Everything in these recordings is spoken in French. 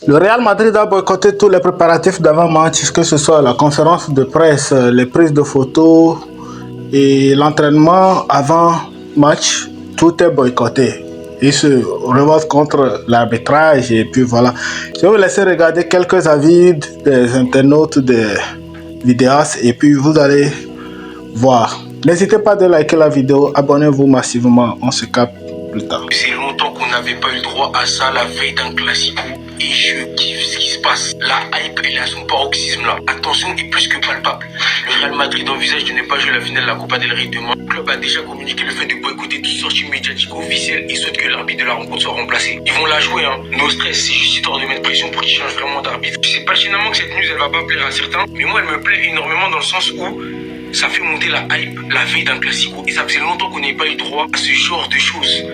Le Real Madrid a boycotté tous les préparatifs d'avant-match, que ce soit la conférence de presse, les prises de photos et l'entraînement avant match. Tout est boycotté. Ils se révoltent contre l'arbitrage et puis voilà. Je vais vous laisser regarder quelques avis des internautes, des vidéastes et puis vous allez voir. N'hésitez pas à liker la vidéo, abonnez-vous massivement, on se capte plus tard. C'est longtemps qu'on n'avait pas eu droit à ça la veille d'un classico. Et je kiffe ce qui se passe. La hype, elle est à son paroxysme là. Attention est plus que palpable. Le Real Madrid envisage de ne pas jouer la finale de la Copa del Rey demain. Le club a déjà communiqué le fait de boycotter toute sortie médiatique officielle et souhaite que l'arbitre de la rencontre soit remplacé. Ils vont la jouer, hein. No stress, c'est juste histoire de mettre pression pour qu'ils changent vraiment d'arbitre. Je sais pertinemment que cette news, elle va pas plaire à certains, mais moi, elle me plaît énormément dans le sens où ça fait monter la hype la veille d'un classico. Et ça faisait longtemps qu'on n'avait pas eu droit à ce genre de choses.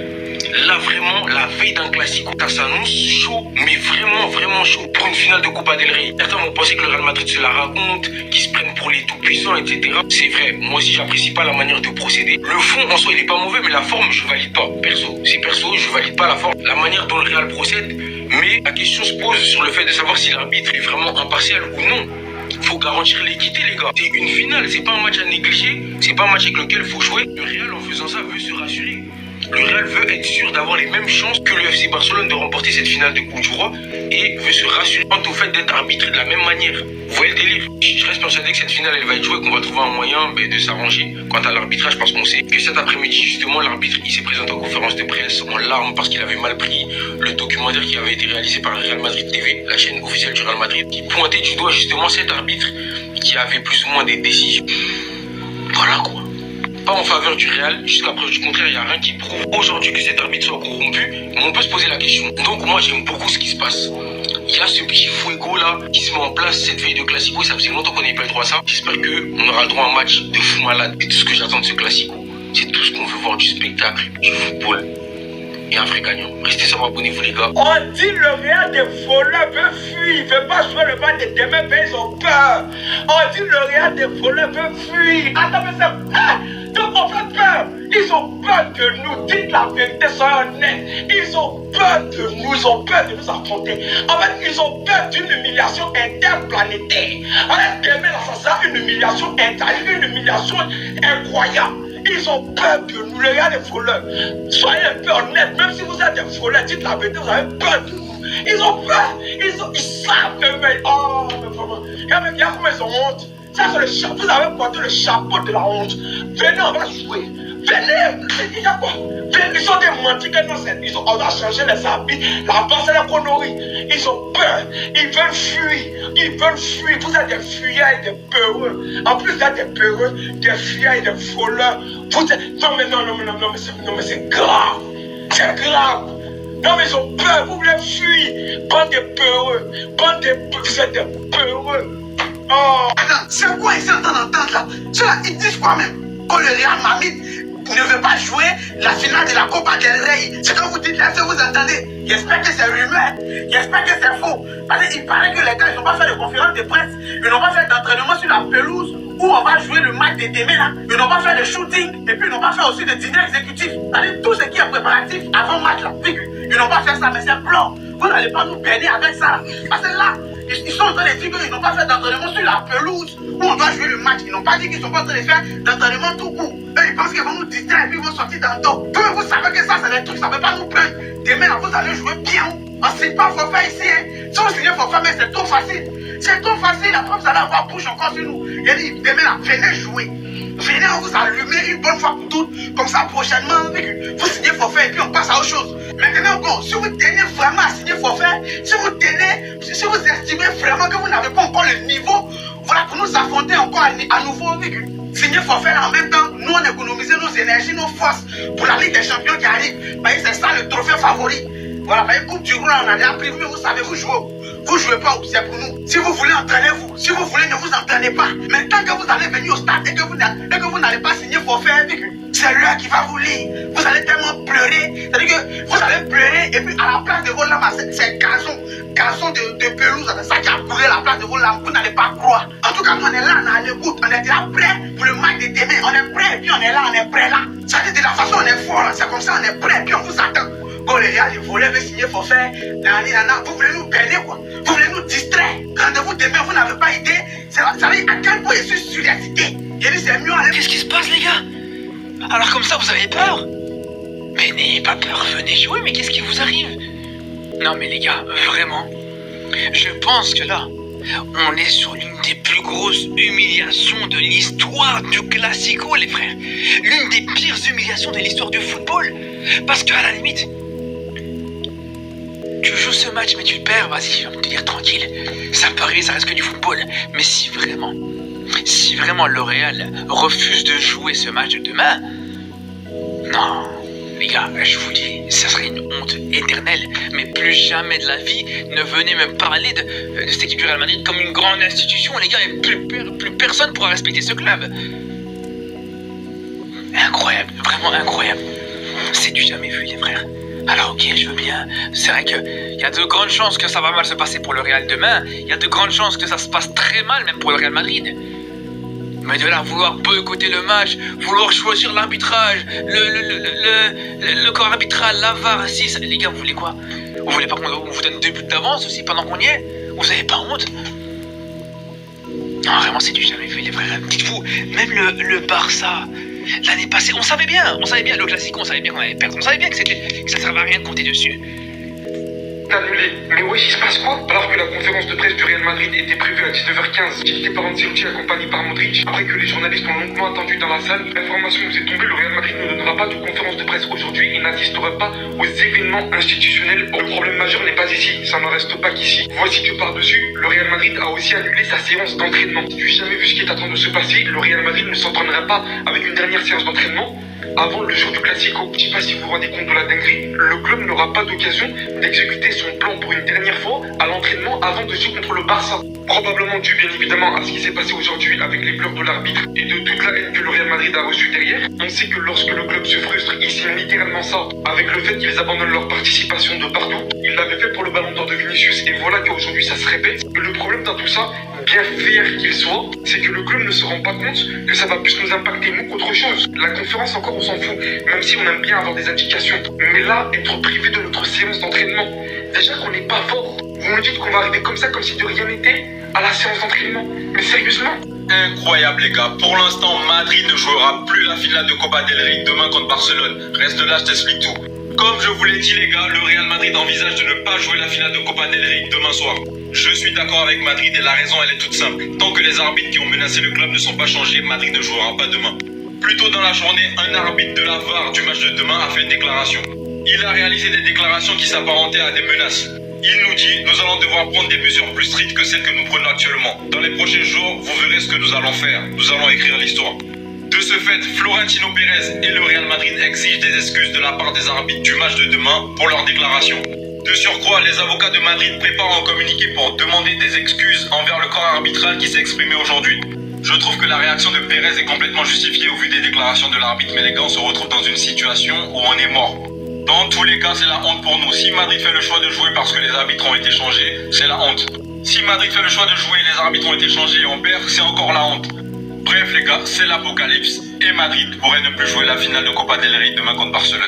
Là, vraiment, la veille d'un classico, ça s'annonce chaud, mais vraiment chaud pour une finale de Copa del Rey. Certains vont penser que le Real Madrid se la raconte, qu'ils se prennent pour les tout-puissants, etc. C'est vrai, moi aussi, j'apprécie pas la manière de procéder. Le fond, en soi, il est pas mauvais, mais la forme, je valide pas. Perso, c'est perso, je valide pas la forme, la manière dont le Real procède. Mais la question se pose sur le fait de savoir si l'arbitre est vraiment impartial ou non. Faut garantir l'équité, les gars. C'est une finale, c'est pas un match à négliger, c'est pas un match avec lequel faut jouer. Le Real, en faisant ça, veut se rassurer. Le Real veut être sûr d'avoir les mêmes chances que le FC Barcelone de remporter cette finale de Coupe du Roi et veut se rassurer quant au fait d'être arbitré de la même manière. Vous voyez le délire? Je reste persuadé que cette finale elle va être jouée, qu'on va trouver un moyen de s'arranger quant à l'arbitrage parce qu'on sait que cet après-midi justement l'arbitre il s'est présenté en conférence de presse en larmes parce qu'il avait mal pris le documentaire qui avait été réalisé par le Real Madrid TV, la chaîne officielle du Real Madrid, qui pointait du doigt justement cet arbitre qui avait plus ou moins des décisions. Voilà quoi. Pas en faveur du Real, jusqu'à preuve du contraire, il n'y a rien qui prouve aujourd'hui que cet arbitre soit corrompu, mais on peut se poser la question. Donc moi j'aime beaucoup ce qui se passe. Il y a ce petit fuego là qui se met en place cette veille de classico, ça faisait longtemps qu'on n'avait pas le droit à ça. J'espère qu'on aura le droit à un match de fou malade. Et tout ce que j'attends de ce classico, c'est tout ce qu'on veut voir, du spectacle, du football et un vrai gagnant. Restez sur, abonnez-vous les gars. On dit le Real des voleurs veut fuir, il veut pas jouer le match de demain, mais ils ont peur. On dit le Real des voleurs veut fuir. Attends, mais c'est... Donc on fait peur. Ils ont peur de nous. Dites la vérité, soyez honnêtes. Ils ont peur de nous. Ils ont peur de nous affronter. En fait, ils ont peur d'une humiliation interplanétaire. En fait, demain, ça sera une humiliation intérieure, une humiliation incroyable. Ils ont peur de nous, les gars des voleurs. Soyez un peu honnêtes, même si vous êtes des voleurs, dites la vérité, vous avez peur de nous. Ils ont peur. Ils savent que... Oh, mais vraiment. Regarde comment ils ont honte. Ça, c'est le chapeau. Vous avez porté le chapeau de la honte. Venez, on va jouer. Venez. Il y a quoi? Ils sont des mentis que nous, on va changer les habits. La base, c'est la connerie. Ils ont peur. Ils veulent fuir. Ils veulent fuir. Vous êtes des fuyards et des peureux. En plus, vous êtes des peureux, des fuyards et des voleurs. Vous êtes... Non, mais c'est grave. C'est grave. Non, mais ils ont peur. Vous voulez fuir. Bande de peureux. Vous êtes des peureux. Oh. Attends, c'est quoi ils sont en train d'entendre là? Ceux-là, ils disent quoi même? Que le Real Madrid ne veut pas jouer la finale de la Copa del Rey. C'est quand vous dites là, ce que vous entendez. J'espère que c'est rumeur. J'espère que c'est faux. Parce qu'il paraît que les gars, ils n'ont pas fait de conférence de presse. Ils n'ont pas fait d'entraînement sur la pelouse où on va jouer le match de demain là. Ils n'ont pas fait de shooting. Et puis ils n'ont pas fait aussi de dîner exécutif. C'est-à-dire tout ce qui est préparatif avant match là. Ils n'ont pas fait ça, mais c'est blanc. Vous n'allez pas nous berner avec ça. Parce que là, ils sont en train de dire qu'ils n'ont pas fait d'entraînement sur la pelouse où on doit jouer le match. Ils n'ont pas dit qu'ils sont pas en train de faire d'entraînement tout court. Eux, ils pensent qu'ils vont nous distraire et puis ils vont sortir dans le dos. Vous savez que ça, c'est des trucs, ça ne peut pas nous plaindre. Demain, là, vous allez jouer bien. On ne signe pas forfait ici. Hein. Si vous signez forfait, mais c'est trop facile. C'est trop facile. Après, vous allez avoir bouche encore sur nous. Il dit, demain, là, venez jouer. Venez, on vous allumer une bonne fois pour toutes. Comme ça, prochainement, vous signez forfait et puis on passe à autre chose. Maintenant, bon, si vous tenez vraiment à signer forfait, si vous estimez vraiment que vous n'avez pas encore le niveau, voilà, pour nous affronter encore à nouveau, signer forfait là, en même temps, nous on économise nos énergies, nos forces pour la Ligue des Champions qui arrive. C'est ça le trophée favori. Voilà, Coupe du Roi, on a déjà pris, mais vous savez, vous jouez. Vous jouez pas, c'est pour nous. Si vous voulez, entraînez-vous. Si vous voulez, ne vous entraînez pas. Mais tant que vous allez venir au stade et que vous n'allez pas signer forfait, c'est l'heure qui va vous lire. Vous allez tellement pleurer. C'est-à-dire que vous allez pleurer et puis à la place de vos larmes, c'est gazon de pelouse. C'est ça qui a coulé la place de vos larmes. Vous n'allez pas croire. En tout cas, nous, on est là, on est à l'écoute. On est déjà prêt pour le match de demain. On est prêt et puis on est là, on est prêt là. Ça dit de la façon, on est fort. C'est comme ça, on est prêt et puis on vous attend. quand le Real est volé, veut signer forfait, vous voulez nous berner quoi. Vous voulez nous distraire. Rendez-vous demain, vous n'avez pas idée. Ça veut dire à quel point je suis surexcité. J'ai dit c'est mieux aller. Qu'est-ce qui se passe, les gars? Alors comme ça, vous avez peur? Mais n'ayez pas peur, venez jouer, mais qu'est-ce qui vous arrive? Non mais les gars, vraiment, je pense que là, on est sur l'une des plus grosses humiliations de l'histoire du Classico, les frères. L'une des pires humiliations de l'histoire du football. Parce qu'à la limite, tu joues ce match mais tu le perds, vas-y, on va te dire tranquille. Ça peut arriver, ça reste que du football. Mais si vraiment le Real refuse de jouer ce match de demain, non, les gars, je vous dis, ça serait une honte éternelle. Mais plus jamais de la vie ne venez me parler de cette équipe du Real Madrid comme une grande institution, les gars, et plus personne pourra respecter ce club. Incroyable, vraiment incroyable. C'est du jamais vu, les frères. Alors ok, je veux bien. C'est vrai qu'il y a de grandes chances que ça va mal se passer pour le Real demain. Il y a de grandes chances que ça se passe très mal, même pour le Real Madrid. Mais de là vouloir boycotter le match, vouloir choisir l'arbitrage, le corps arbitral, la VAR, si, ça, les gars, vous voulez quoi? Vous voulez pas qu'on vous donne 2 buts d'avance aussi pendant qu'on y est? Vous avez pas honte? Non, vraiment, c'est du jamais vu, les frères. Dites-vous, même le Barça, l'année passée, on savait bien, le Classico, on savait bien qu'on allait perdre, on savait bien que ça servait à rien de compter dessus. Annulé. Mais wesh, il se passe quoi? Alors que la conférence de presse du Real Madrid était prévue à 19h15, dictée par Ancelotti accompagné par Modric, après que les journalistes ont longuement attendu dans la salle, l'information nous est tombée, le Real Madrid ne donnera pas de conférence de presse aujourd'hui et n'assistera pas aux événements institutionnels. Le problème majeur n'est pas ici, ça n'en reste pas qu'ici. Voici que par-dessus, le Real Madrid a aussi annulé sa séance d'entraînement. Tu n'as jamais vu ce qui est en train de se passer, le Real Madrid ne s'entraînera pas avec une dernière séance d'entraînement avant le jour du Classico. Je sais pas si vous vous rendez compte de la dinguerie, le club n'aura pas d'occasion d'exécuter son plan pour une dernière fois à l'entraînement avant de jouer contre le Barça. Probablement dû bien évidemment à ce qui s'est passé aujourd'hui avec les pleurs de l'arbitre et de toute la haine que le Real Madrid a reçue derrière. On sait que lorsque le club se frustre, il signe littéralement ça avec le fait qu'ils abandonnent leur participation de partout. Ils l'avaient fait pour le ballon d'or de Vinicius et voilà qu'aujourd'hui ça se répète. Le problème dans tout ça, bien fier qu'il soit, c'est que le club ne se rend pas compte que ça va plus nous impacter nous qu'autre chose. La conférence encore on s'en fout, même si on aime bien avoir des indications. Mais là, être privé de notre séance d'entraînement, déjà qu'on n'est pas fort, vous me dites qu'on va arriver comme ça, comme si de rien n'était, à la séance d'entraînement. Mais sérieusement? Incroyable les gars, pour l'instant Madrid ne jouera plus la finale de Copa del Rey demain contre Barcelone. Reste là, je t'explique tout. Comme je vous l'ai dit les gars, le Real Madrid envisage de ne pas jouer la finale de Copa del Rey demain soir. Je suis d'accord avec Madrid et la raison elle est toute simple. Tant que les arbitres qui ont menacé le club ne sont pas changés, Madrid ne jouera pas demain. Plus tôt dans la journée, un arbitre de la VAR du match de demain a fait une déclaration. Il a réalisé des déclarations qui s'apparentaient à des menaces. Il nous dit, nous allons devoir prendre des mesures plus strictes que celles que nous prenons actuellement. Dans les prochains jours, vous verrez ce que nous allons faire. Nous allons écrire l'histoire. De ce fait, Florentino Pérez et le Real Madrid exigent des excuses de la part des arbitres du match de demain pour leurs déclarations. De surcroît, les avocats de Madrid préparent un communiqué pour demander des excuses envers le corps arbitral qui s'est exprimé aujourd'hui. Je trouve que la réaction de Pérez est complètement justifiée au vu des déclarations de l'arbitre, mais les gars, on se retrouve dans une situation où on est mort. Dans tous les cas, c'est la honte pour nous. Si Madrid fait le choix de jouer parce que les arbitres ont été changés, c'est la honte. Si Madrid fait le choix de jouer et les arbitres ont été changés et on perd, c'est encore la honte. Bref les gars, c'est l'apocalypse et Madrid pourrait ne plus jouer la finale de Copa del Rey demain contre Barcelone.